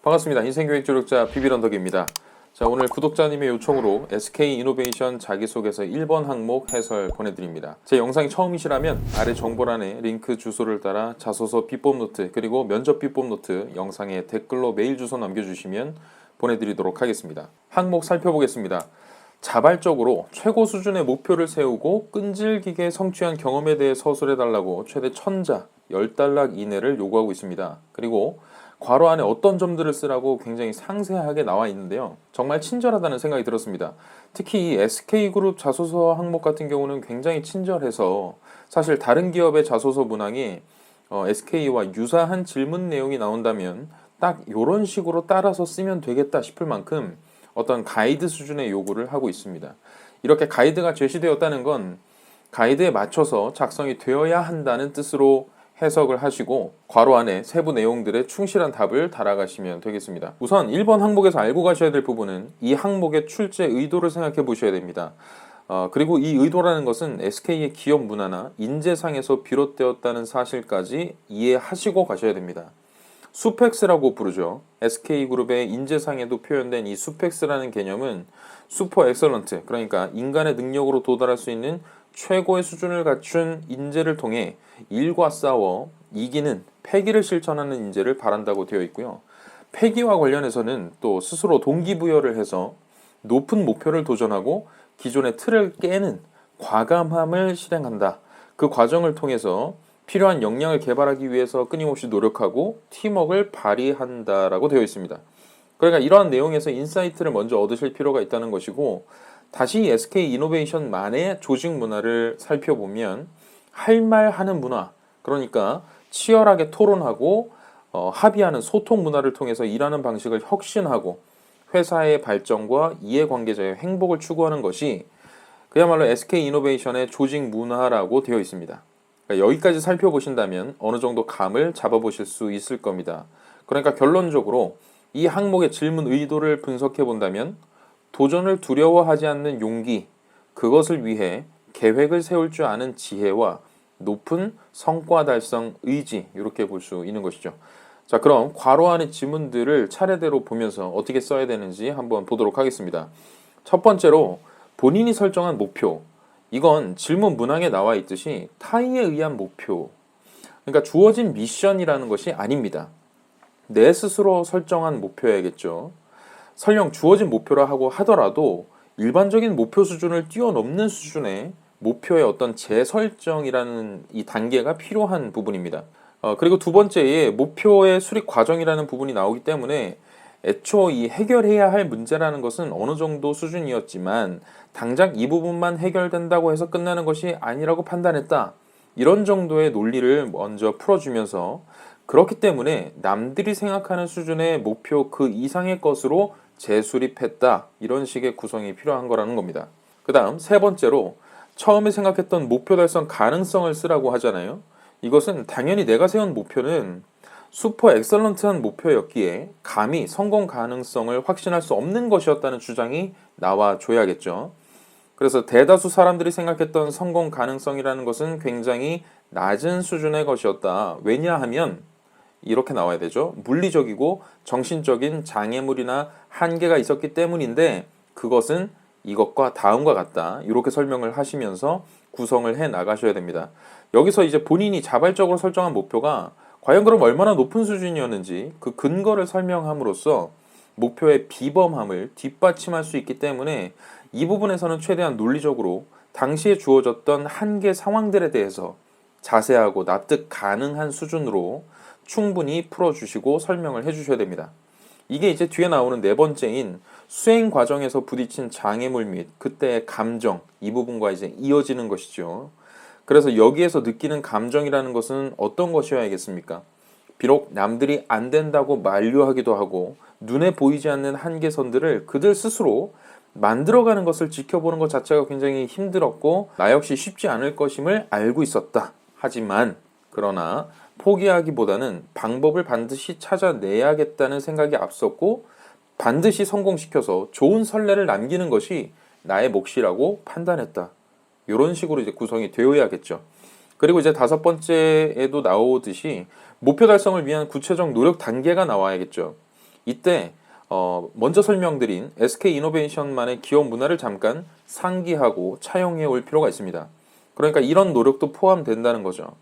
반갑습니다. 인생교육 조력자 비비런덕입니다. 자, 오늘 구독자님의 요청으로 SK이노베이션 자기소개서 1번 항목 해설 보내드립니다. 제 영상이 처음이시라면 아래 정보란에 링크 주소를 따라 자소서 비법 노트 그리고 면접 비법 노트 영상에 댓글로 메일 주소 남겨주시면 보내드리도록 하겠습니다. 항목 살펴보겠습니다. 자발적으로 최고 수준의 목표를 세우고 끈질기게 성취한 경험에 대해 서술해달라고 최대 1000자 10단락 이내를 요구하고 있습니다. 그리고 괄호 안에 어떤 점들을 쓰라고 굉장히 상세하게 나와 있는데요. 정말 친절하다는 생각이 들었습니다. 특히 이 SK그룹 자소서 항목 같은 경우는 굉장히 친절해서 사실 다른 기업의 자소서 문항에 SK와 유사한 질문 내용이 나온다면 딱 이런 식으로 따라서 쓰면 되겠다 싶을 만큼 어떤 가이드 수준의 요구를 하고 있습니다. 이렇게 가이드가 제시되었다는 건 가이드에 맞춰서 작성이 되어야 한다는 뜻으로 해석을 하시고 괄호 안에 세부 내용들의 충실한 답을 달아가시면 되겠습니다. 우선 1번 항목에서 알고 가셔야 될 부분은 이 항목의 출제 의도를 생각해 보셔야 됩니다. 그리고 이 의도라는 것은 SK의 기업 문화나 인재상에서 비롯되었다는 사실까지 이해하시고 가셔야 됩니다. 수펙스라고 부르죠. SK그룹의 인재상에도 표현된 이 수펙스라는 개념은 슈퍼 엑설런트, 그러니까 인간의 능력으로 도달할 수 있는 최고의 수준을 갖춘 인재를 통해 일과 싸워 이기는 패기를 실천하는 인재를 바란다고 되어 있고요. 패기와 관련해서는 또 스스로 동기부여를 해서 높은 목표를 도전하고 기존의 틀을 깨는 과감함을 실행한다. 그 과정을 통해서 필요한 역량을 개발하기 위해서 끊임없이 노력하고 팀워크를 발휘한다라고 되어 있습니다. 그러니까 이러한 내용에서 인사이트를 먼저 얻으실 필요가 있다는 것이고, 다시 SK이노베이션만의 조직 문화를 살펴보면 할 말 하는 문화, 그러니까 치열하게 토론하고 합의하는 소통 문화를 통해서 일하는 방식을 혁신하고 회사의 발전과 이해관계자의 행복을 추구하는 것이 그야말로 SK이노베이션의 조직 문화라고 되어 있습니다. 그러니까 여기까지 살펴보신다면 어느 정도 감을 잡아보실 수 있을 겁니다. 그러니까 결론적으로 이 항목의 질문 의도를 분석해 본다면 도전을 두려워하지 않는 용기, 그것을 위해 계획을 세울 줄 아는 지혜와 높은 성과 달성 의지, 이렇게 볼 수 있는 것이죠. 자, 그럼 괄호 안의 지문들을 차례대로 보면서 어떻게 써야 되는지 한번 보도록 하겠습니다. 첫 번째로 본인이 설정한 목표, 이건 질문 문항에 나와 있듯이 타인에 의한 목표, 그러니까 주어진 미션이라는 것이 아닙니다. 내 스스로 설정한 목표야겠죠. 설령 주어진 목표라 하고 하더라도 일반적인 목표 수준을 뛰어넘는 수준의 목표의 어떤 재설정이라는 이 단계가 필요한 부분입니다. 그리고 두 번째에 목표의 수립 과정이라는 부분이 나오기 때문에 애초 이 해결해야 할 문제라는 것은 어느 정도 수준이었지만 당장 이 부분만 해결된다고 해서 끝나는 것이 아니라고 판단했다. 이런 정도의 논리를 먼저 풀어주면서 그렇기 때문에 남들이 생각하는 수준의 목표 그 이상의 것으로 재수립했다. 이런 식의 구성이 필요한 거라는 겁니다. 그 다음 세 번째로 처음에 생각했던 목표 달성 가능성을 쓰라고 하잖아요. 이것은 당연히 내가 세운 목표는 슈퍼 엑설런트한 목표였기에 감히 성공 가능성을 확신할 수 없는 것이었다는 주장이 나와줘야겠죠. 그래서 대다수 사람들이 생각했던 성공 가능성이라는 것은 굉장히 낮은 수준의 것이었다. 왜냐하면 이렇게 나와야 되죠. 물리적이고 정신적인 장애물이나 한계가 있었기 때문인데 그것은 이것과 다음과 같다. 이렇게 설명을 하시면서 구성을 해 나가셔야 됩니다. 여기서 이제 본인이 자발적으로 설정한 목표가 과연 그럼 얼마나 높은 수준이었는지 그 근거를 설명함으로써 목표의 비범함을 뒷받침할 수 있기 때문에 이 부분에서는 최대한 논리적으로 당시에 주어졌던 한계 상황들에 대해서 자세하고 납득 가능한 수준으로 충분히 풀어주시고 설명을 해주셔야 됩니다. 이게 이제 뒤에 나오는 네 번째인 수행 과정에서 부딪힌 장애물 및 그때의 감정, 이 부분과 이제 이어지는 것이죠. 그래서 여기에서 느끼는 감정이라는 것은 어떤 것이어야겠습니까? 비록 남들이 안 된다고 만류하기도 하고 눈에 보이지 않는 한계선들을 그들 스스로 만들어가는 것을 지켜보는 것 자체가 굉장히 힘들었고 나 역시 쉽지 않을 것임을 알고 있었다. 하지만 그러나 포기하기보다는 방법을 반드시 찾아내야겠다는 생각이 앞섰고 반드시 성공시켜서 좋은 선례를 남기는 것이 나의 몫이라고 판단했다. 이런 식으로 이제 구성이 되어야겠죠. 그리고 이제 다섯 번째에도 나오듯이 목표 달성을 위한 구체적 노력 단계가 나와야겠죠. 이때 먼저 설명드린 SK이노베이션만의 기업 문화를 잠깐 상기하고 차용해 올 필요가 있습니다. 그러니까 이런 노력도 포함된다는 거죠.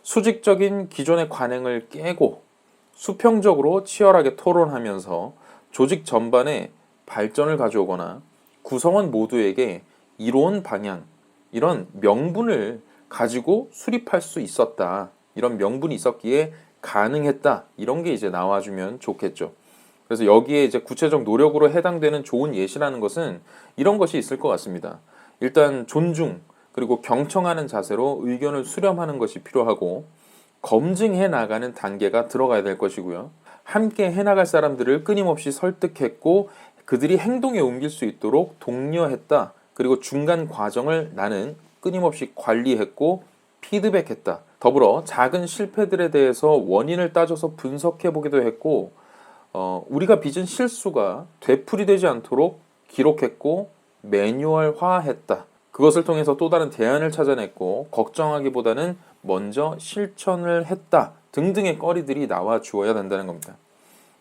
수직적인 기존의 관행을 깨고 수평적으로 치열하게 토론하면서 조직 전반에 발전을 가져오거나 구성원 모두에게 이로운 방향, 이런 명분을 가지고 수립할 수 있었다. 이런 명분이 있었기에 가능했다. 이런 게 이제 나와주면 좋겠죠. 그래서 여기에 이제 구체적 노력으로 해당되는 좋은 예시라는 것은 이런 것이 있을 것 같습니다. 일단 존중, 그리고 경청하는 자세로 의견을 수렴하는 것이 필요하고 검증해 나가는 단계가 들어가야 될 것이고요. 함께 해나갈 사람들을 끊임없이 설득했고 그들이 행동에 옮길 수 있도록 독려했다. 그리고 중간 과정을 나는 끊임없이 관리했고 피드백했다. 더불어 작은 실패들에 대해서 원인을 따져서 분석해 보기도 했고 우리가 빚은 실수가 되풀이되지 않도록 기록했고 매뉴얼화했다. 그것을 통해서 또 다른 대안을 찾아냈고 걱정하기보다는 먼저 실천을 했다 등등의 거리들이 나와 주어야 된다는 겁니다.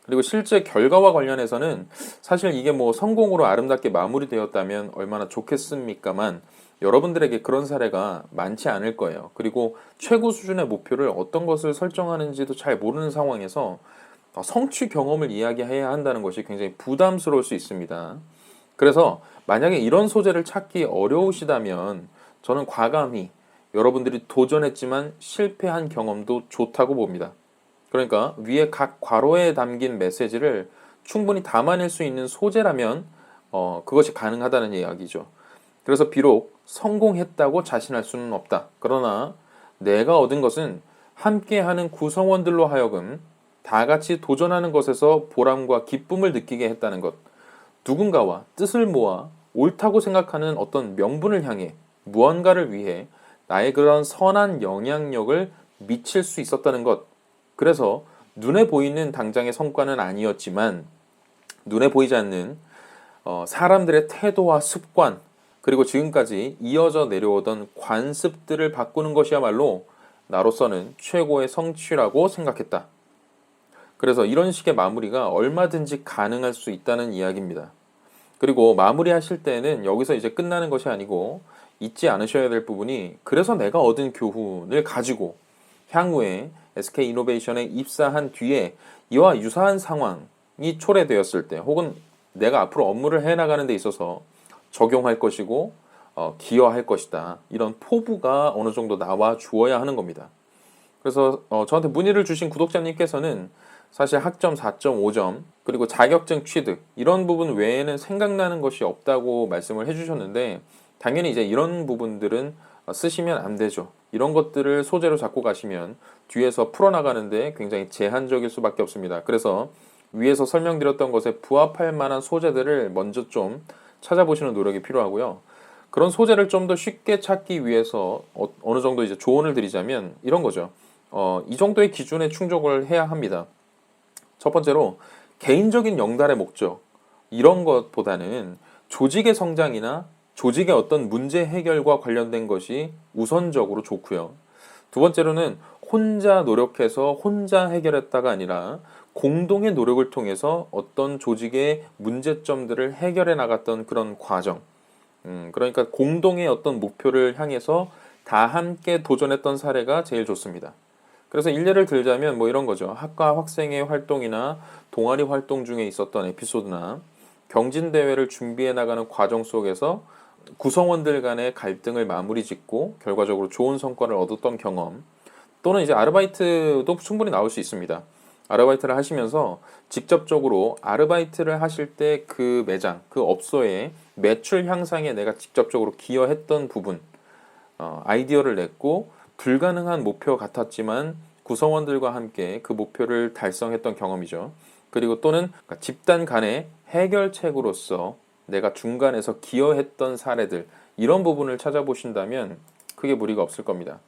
그리고 실제 결과와 관련해서는 사실 이게 뭐 성공으로 아름답게 마무리되었다면 얼마나 좋겠습니까만 여러분들에게 그런 사례가 많지 않을 거예요. 그리고 최고 수준의 목표를 어떤 것을 설정하는지도 잘 모르는 상황에서 성취 경험을 이야기해야 한다는 것이 굉장히 부담스러울 수 있습니다. 그래서 만약에 이런 소재를 찾기 어려우시다면 저는 과감히 여러분들이 도전했지만 실패한 경험도 좋다고 봅니다. 그러니까 위에 각 괄호에 담긴 메시지를 충분히 담아낼 수 있는 소재라면 그것이 가능하다는 이야기죠. 그래서 비록 성공했다고 자신할 수는 없다. 그러나 내가 얻은 것은 함께하는 구성원들로 하여금 다 같이 도전하는 것에서 보람과 기쁨을 느끼게 했다는 것. 누군가와 뜻을 모아 옳다고 생각하는 어떤 명분을 향해 무언가를 위해 나의 그런 선한 영향력을 미칠 수 있었다는 것. 그래서 눈에 보이는 당장의 성과는 아니었지만 눈에 보이지 않는 사람들의 태도와 습관 그리고 지금까지 이어져 내려오던 관습들을 바꾸는 것이야말로 나로서는 최고의 성취라고 생각했다. 그래서 이런 식의 마무리가 얼마든지 가능할 수 있다는 이야기입니다. 그리고 마무리하실 때는 여기서 이제 끝나는 것이 아니고 잊지 않으셔야 될 부분이 그래서 내가 얻은 교훈을 가지고 향후에 SK이노베이션에 입사한 뒤에 이와 유사한 상황이 초래되었을 때 혹은 내가 앞으로 업무를 해나가는 데 있어서 적용할 것이고 기여할 것이다. 이런 포부가 어느 정도 나와 주어야 하는 겁니다. 그래서 저한테 문의를 주신 구독자님께서는 사실 학점 4.5점 그리고 자격증 취득 이런 부분 외에는 생각나는 것이 없다고 말씀을 해주셨는데 당연히 이제 이런 부분들은 쓰시면 안 되죠. 이런 것들을 소재로 잡고 가시면 뒤에서 풀어나가는데 굉장히 제한적일 수밖에 없습니다. 그래서 위에서 설명드렸던 것에 부합할 만한 소재들을 먼저 좀 찾아보시는 노력이 필요하고요. 그런 소재를 좀 더 쉽게 찾기 위해서 어느 정도 이제 조언을 드리자면 이런 거죠. 이 정도의 기준에 충족을 해야 합니다. 첫 번째로 개인적인 영달의 목적 이런 것보다는 조직의 성장이나 조직의 어떤 문제 해결과 관련된 것이 우선적으로 좋고요. 두 번째로는 혼자 노력해서 혼자 해결했다가 아니라 공동의 노력을 통해서 어떤 조직의 문제점들을 해결해 나갔던 그런 과정. 그러니까 공동의 어떤 목표를 향해서 다 함께 도전했던 사례가 제일 좋습니다. 그래서 일례를 들자면 뭐 이런 거죠. 학과 학생회 활동이나 동아리 활동 중에 있었던 에피소드나 경진대회를 준비해 나가는 과정 속에서 구성원들 간의 갈등을 마무리 짓고 결과적으로 좋은 성과를 얻었던 경험 또는 이제 아르바이트도 충분히 나올 수 있습니다. 아르바이트를 하시면서 직접적으로 아르바이트를 하실 때 그 매장, 그 업소의 매출 향상에 내가 직접적으로 기여했던 부분 아이디어를 냈고 불가능한 목표 같았지만 구성원들과 함께 그 목표를 달성했던 경험이죠. 그리고 또는 집단 간의 해결책으로서 내가 중간에서 기여했던 사례들 이런 부분을 찾아보신다면 크게 무리가 없을 겁니다.